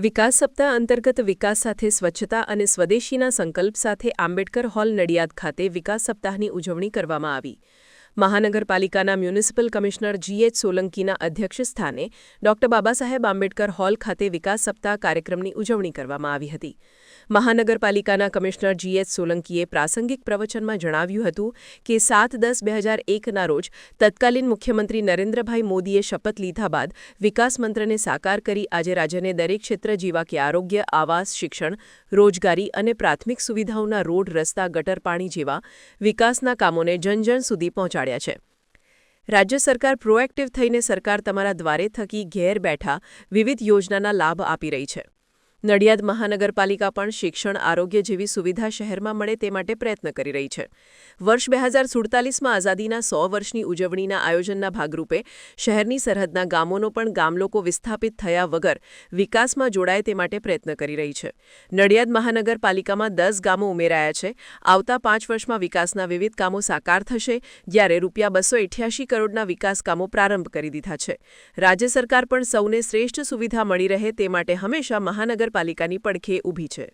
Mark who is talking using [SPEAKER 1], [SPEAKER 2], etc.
[SPEAKER 1] વિકાસ સપ્તાહ અંતર્ગત વિકાસ સાથે સ્વચ્છતા અને સ્વદેશીના સંકલ્પ સાથે આંબેડકર હોલ નડિયાદ ખાતે વિકાસ સપ્તાહની ઉજવણી કરવામાં આવી. મહાનગરપાલિકાના મ્યુનિસિપલ કમિશનર G.H. સોલંકીના અધ્યક્ષસ્થાને ડોક્ટર બાબાસાહેબ આંબેડકર હોલ ખાતે વિકાસ સપ્તાહ કાર્યક્રમની ઉજવણી કરવામાં આવી હતી. મહાનગરપાલિકાના કમિશનર G.H. સોલંકીએ પ્રાસંગિક પ્રવચનમાં જણાવ્યું હતું કે 7-10-2001ના રોજ તત્કાલીન મુખ્યમંત્રી નરેન્દ્રભાઈ મોદીએ શપથ લીધા બાદ વિકાસ મંત્રને સાકાર કરી આજે રાજ્યને દરેક ક્ષેત્ર જેવા કે આરોગ્ય, આવાસ, શિક્ષણ, રોજગારી અને પ્રાથમિક સુવિધાઓના રોડ, રસ્તા, ગટર પાણી જેવા વિકાસના કામોને જન સુધી પહોંચાડ્યા છે. રાજ્ય સરકાર પ્રોએક્ટિવ થઈને સરકાર તમારા દ્વારે થકી ઘેર બેઠા વિવિધ યોજનાના લાભ આપી રહી છે. નડિયાદ મહાનગરપાલિકા પણ શિક્ષણ, આરોગ્ય જેવી સુવિધા શહેરમાં મળે તે માટે પ્રયત્ન કરી રહી છે. વર્ષ 2047માં આઝાદીના 100 વર્ષની ઉજવણીના આયોજનના ભાગરૂપે શહેરની સરહદના ગામોનો પણ ગામલોકો વિસ્થાપિત થયા વગર વિકાસમાં જોડાય તે માટે પ્રયત્ન કરી રહી છે. નડિયાદ મહાનગરપાલિકામાં 10 ગામો ઉમેરાયા છે. આવતા 5 વર્ષમાં વિકાસના વિવિધ કામો સાકાર થશે, જ્યારે ₹288 કરોડના વિકાસ કામો પ્રારંભ કરી દીધા છે. રાજ્ય સરકાર પણ સૌને શ્રેષ્ઠ સુવિધા મળી રહે તે માટે હંમેશા મહાનગરપાલિકાની પડખે ઊભી છે.